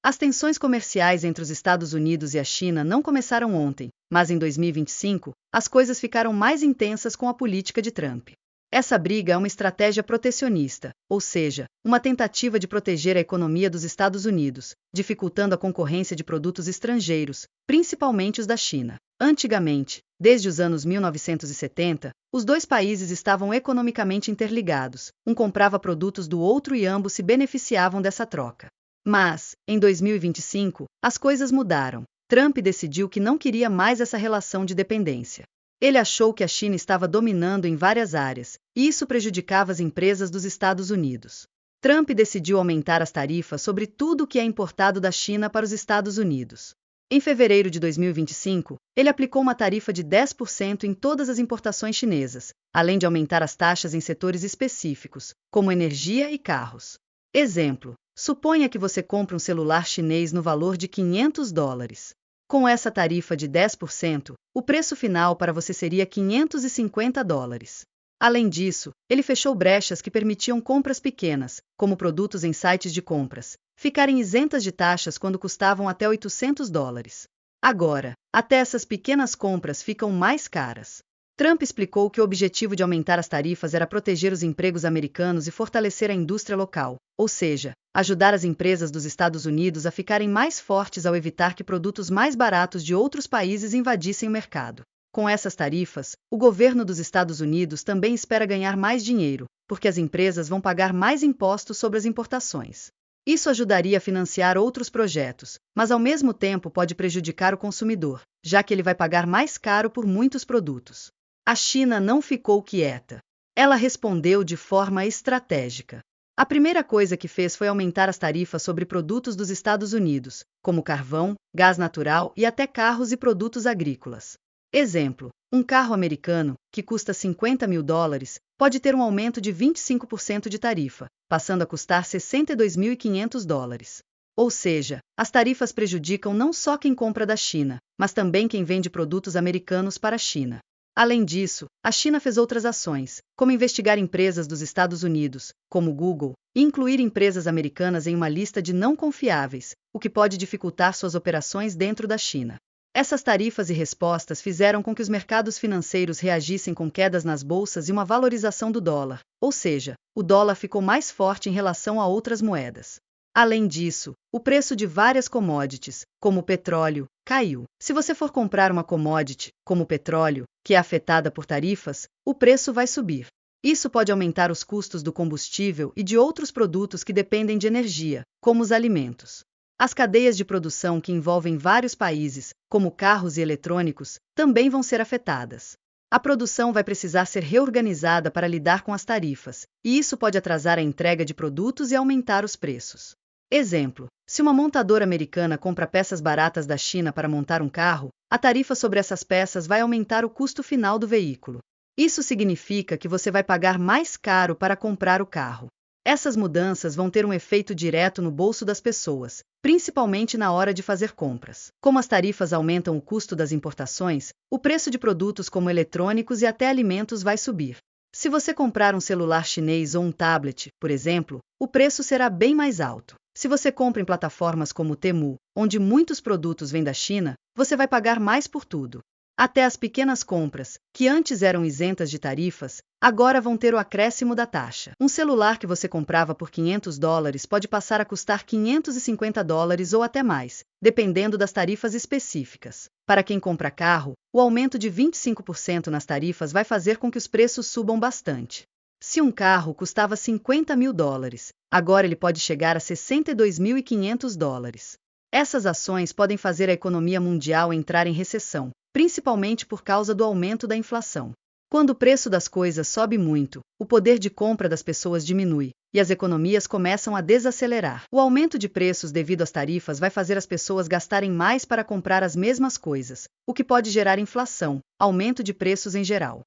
As tensões comerciais entre os Estados Unidos e a China não começaram ontem, mas em 2025, as coisas ficaram mais intensas com a política de Trump. Essa briga é uma estratégia protecionista, ou seja, uma tentativa de proteger a economia dos Estados Unidos, dificultando a concorrência de produtos estrangeiros, principalmente os da China. Antigamente, desde os anos 1970, os dois países estavam economicamente interligados, um comprava produtos do outro e ambos se beneficiavam dessa troca. Mas, em 2025, as coisas mudaram. Trump decidiu que não queria mais essa relação de dependência. Ele achou que a China estava dominando em várias áreas, e isso prejudicava as empresas dos Estados Unidos. Trump decidiu aumentar as tarifas sobre tudo o que é importado da China para os Estados Unidos. Em fevereiro de 2025, ele aplicou uma tarifa de 10% em todas as importações chinesas, além de aumentar as taxas em setores específicos, como energia e carros. Exemplo: suponha que você compra um celular chinês no valor de $500. Com essa tarifa de 10%, o preço final para você seria $550. Além disso, ele fechou brechas que permitiam compras pequenas, como produtos em sites de compras, ficarem isentas de taxas quando custavam até $800. Agora, até essas pequenas compras ficam mais caras. Trump explicou que o objetivo de aumentar as tarifas era proteger os empregos americanos e fortalecer a indústria local, ou seja, ajudar as empresas dos Estados Unidos a ficarem mais fortes ao evitar que produtos mais baratos de outros países invadissem o mercado. Com essas tarifas, o governo dos Estados Unidos também espera ganhar mais dinheiro, porque as empresas vão pagar mais impostos sobre as importações. Isso ajudaria a financiar outros projetos, mas ao mesmo tempo pode prejudicar o consumidor, já que ele vai pagar mais caro por muitos produtos. A China não ficou quieta. Ela respondeu de forma estratégica. A primeira coisa que fez foi aumentar as tarifas sobre produtos dos Estados Unidos, como carvão, gás natural e até carros e produtos agrícolas. Exemplo: um carro americano, que custa $50 mil, pode ter um aumento de 25% de tarifa, passando a custar $62.500. Ou seja, as tarifas prejudicam não só quem compra da China, mas também quem vende produtos americanos para a China. Além disso, a China fez outras ações, como investigar empresas dos Estados Unidos, como Google, e incluir empresas americanas em uma lista de não confiáveis, o que pode dificultar suas operações dentro da China. Essas tarifas e respostas fizeram com que os mercados financeiros reagissem com quedas nas bolsas e uma valorização do dólar, ou seja, o dólar ficou mais forte em relação a outras moedas. Além disso, o preço de várias commodities, como o petróleo, caiu. Se você for comprar uma commodity, como o petróleo, que é afetada por tarifas, o preço vai subir. Isso pode aumentar os custos do combustível e de outros produtos que dependem de energia, como os alimentos. As cadeias de produção que envolvem vários países, como carros e eletrônicos, também vão ser afetadas. A produção vai precisar ser reorganizada para lidar com as tarifas, e isso pode atrasar a entrega de produtos e aumentar os preços. Exemplo: se uma montadora americana compra peças baratas da China para montar um carro, a tarifa sobre essas peças vai aumentar o custo final do veículo. Isso significa que você vai pagar mais caro para comprar o carro. Essas mudanças vão ter um efeito direto no bolso das pessoas, principalmente na hora de fazer compras. Como as tarifas aumentam o custo das importações, o preço de produtos como eletrônicos e até alimentos vai subir. Se você comprar um celular chinês ou um tablet, por exemplo, o preço será bem mais alto. Se você compra em plataformas como o Temu, onde muitos produtos vêm da China, você vai pagar mais por tudo. Até as pequenas compras, que antes eram isentas de tarifas, agora vão ter o acréscimo da taxa. Um celular que você comprava por $500 pode passar a custar $550 ou até mais, dependendo das tarifas específicas. Para quem compra carro, o aumento de 25% nas tarifas vai fazer com que os preços subam bastante. Se um carro custava $50 mil, agora ele pode chegar a $62.500. Essas ações podem fazer a economia mundial entrar em recessão, principalmente por causa do aumento da inflação. Quando o preço das coisas sobe muito, o poder de compra das pessoas diminui, e as economias começam a desacelerar. O aumento de preços devido às tarifas vai fazer as pessoas gastarem mais para comprar as mesmas coisas, o que pode gerar inflação, aumento de preços em geral.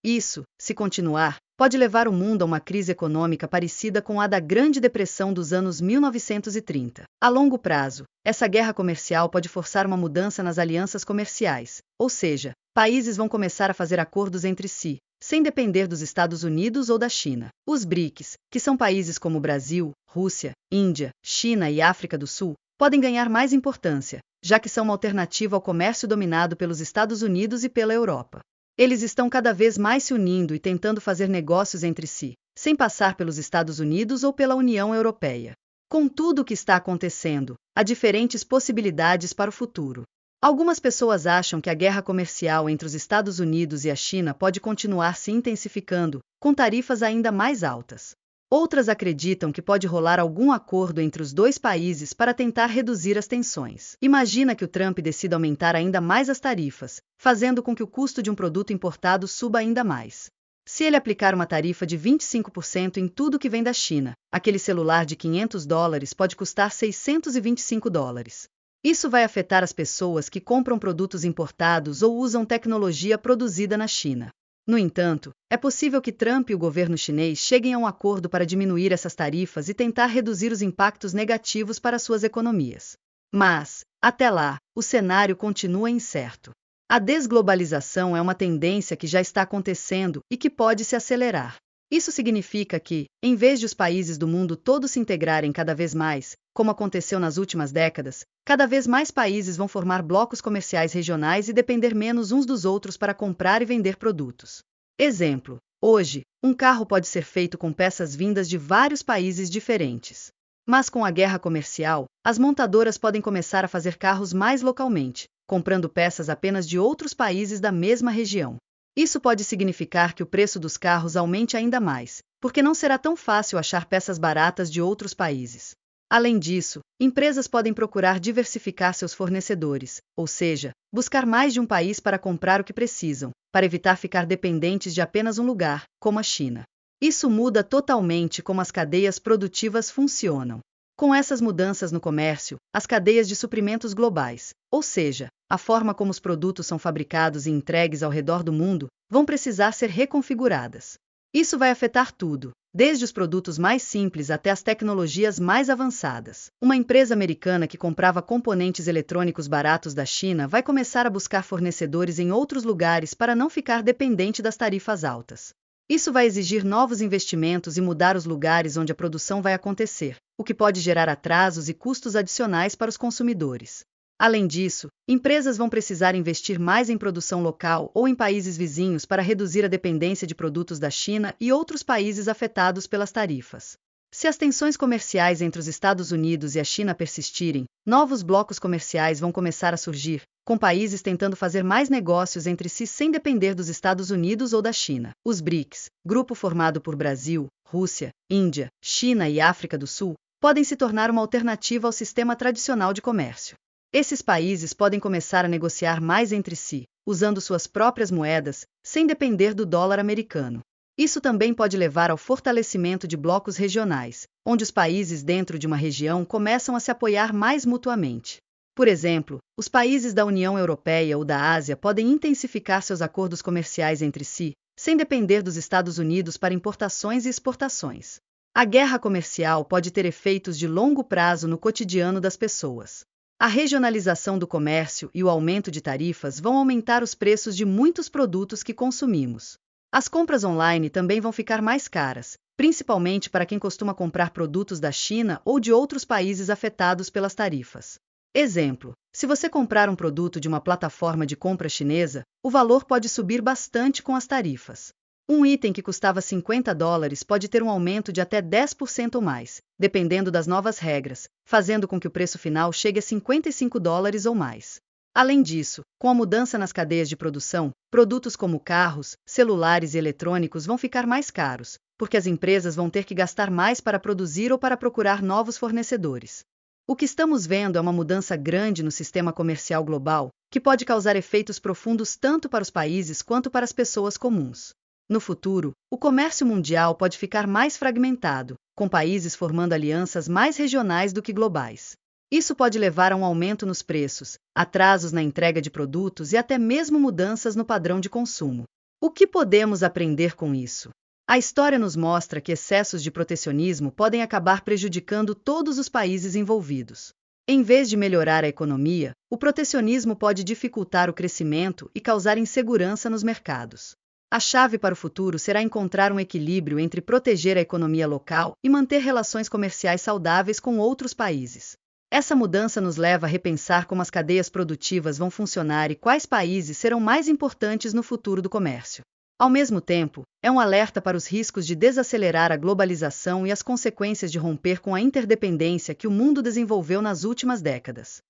Isso, se continuar, pode levar o mundo a uma crise econômica parecida com a da Grande Depressão dos anos 1930. A longo prazo, essa guerra comercial pode forçar uma mudança nas alianças comerciais, ou seja, países vão começar a fazer acordos entre si, sem depender dos Estados Unidos ou da China. Os BRICS, que são países como Brasil, Rússia, Índia, China e África do Sul, podem ganhar mais importância, já que são uma alternativa ao comércio dominado pelos Estados Unidos e pela Europa. Eles estão cada vez mais se unindo e tentando fazer negócios entre si, sem passar pelos Estados Unidos ou pela União Europeia. Com tudo o que está acontecendo, há diferentes possibilidades para o futuro. Algumas pessoas acham que a guerra comercial entre os Estados Unidos e a China pode continuar se intensificando, com tarifas ainda mais altas. Outras acreditam que pode rolar algum acordo entre os dois países para tentar reduzir as tensões. Imagina que o Trump decida aumentar ainda mais as tarifas, fazendo com que o custo de um produto importado suba ainda mais. Se ele aplicar uma tarifa de 25% em tudo que vem da China, aquele celular de $500 pode custar $625. Isso vai afetar as pessoas que compram produtos importados ou usam tecnologia produzida na China. No entanto, é possível que Trump e o governo chinês cheguem a um acordo para diminuir essas tarifas e tentar reduzir os impactos negativos para suas economias. Mas, até lá, o cenário continua incerto. A desglobalização é uma tendência que já está acontecendo e que pode se acelerar. Isso significa que, em vez de os países do mundo todo se integrarem cada vez mais, como aconteceu nas últimas décadas, cada vez mais países vão formar blocos comerciais regionais e depender menos uns dos outros para comprar e vender produtos. Exemplo: hoje, um carro pode ser feito com peças vindas de vários países diferentes. Mas com a guerra comercial, as montadoras podem começar a fazer carros mais localmente, comprando peças apenas de outros países da mesma região. Isso pode significar que o preço dos carros aumente ainda mais, porque não será tão fácil achar peças baratas de outros países. Além disso, empresas podem procurar diversificar seus fornecedores, ou seja, buscar mais de um país para comprar o que precisam, para evitar ficar dependentes de apenas um lugar, como a China. Isso muda totalmente como as cadeias produtivas funcionam. Com essas mudanças no comércio, as cadeias de suprimentos globais, ou seja, a forma como os produtos são fabricados e entregues ao redor do mundo, vão precisar ser reconfiguradas. Isso vai afetar tudo, desde os produtos mais simples até as tecnologias mais avançadas. Uma empresa americana que comprava componentes eletrônicos baratos da China vai começar a buscar fornecedores em outros lugares para não ficar dependente das tarifas altas. Isso vai exigir novos investimentos e mudar os lugares onde a produção vai acontecer, o que pode gerar atrasos e custos adicionais para os consumidores. Além disso, empresas vão precisar investir mais em produção local ou em países vizinhos para reduzir a dependência de produtos da China e outros países afetados pelas tarifas. Se as tensões comerciais entre os Estados Unidos e a China persistirem, novos blocos comerciais vão começar a surgir, com países tentando fazer mais negócios entre si sem depender dos Estados Unidos ou da China. Os BRICS, grupo formado por Brasil, Rússia, Índia, China e África do Sul, podem se tornar uma alternativa ao sistema tradicional de comércio. Esses países podem começar a negociar mais entre si, usando suas próprias moedas, sem depender do dólar americano. Isso também pode levar ao fortalecimento de blocos regionais, onde os países dentro de uma região começam a se apoiar mais mutuamente. Por exemplo, os países da União Europeia ou da Ásia podem intensificar seus acordos comerciais entre si, sem depender dos Estados Unidos para importações e exportações. A guerra comercial pode ter efeitos de longo prazo no cotidiano das pessoas. A regionalização do comércio e o aumento de tarifas vão aumentar os preços de muitos produtos que consumimos. As compras online também vão ficar mais caras, principalmente para quem costuma comprar produtos da China ou de outros países afetados pelas tarifas. Exemplo: se você comprar um produto de uma plataforma de compra chinesa, o valor pode subir bastante com as tarifas. Um item que custava $50 pode ter um aumento de até 10% ou mais, dependendo das novas regras, fazendo com que o preço final chegue a $55 ou mais. Além disso, com a mudança nas cadeias de produção, produtos como carros, celulares e eletrônicos vão ficar mais caros, porque as empresas vão ter que gastar mais para produzir ou para procurar novos fornecedores. O que estamos vendo é uma mudança grande no sistema comercial global, que pode causar efeitos profundos tanto para os países quanto para as pessoas comuns. No futuro, o comércio mundial pode ficar mais fragmentado, com países formando alianças mais regionais do que globais. Isso pode levar a um aumento nos preços, atrasos na entrega de produtos e até mesmo mudanças no padrão de consumo. O que podemos aprender com isso? A história nos mostra que excessos de protecionismo podem acabar prejudicando todos os países envolvidos. Em vez de melhorar a economia, o protecionismo pode dificultar o crescimento e causar insegurança nos mercados. A chave para o futuro será encontrar um equilíbrio entre proteger a economia local e manter relações comerciais saudáveis com outros países. Essa mudança nos leva a repensar como as cadeias produtivas vão funcionar e quais países serão mais importantes no futuro do comércio. Ao mesmo tempo, é um alerta para os riscos de desacelerar a globalização e as consequências de romper com a interdependência que o mundo desenvolveu nas últimas décadas.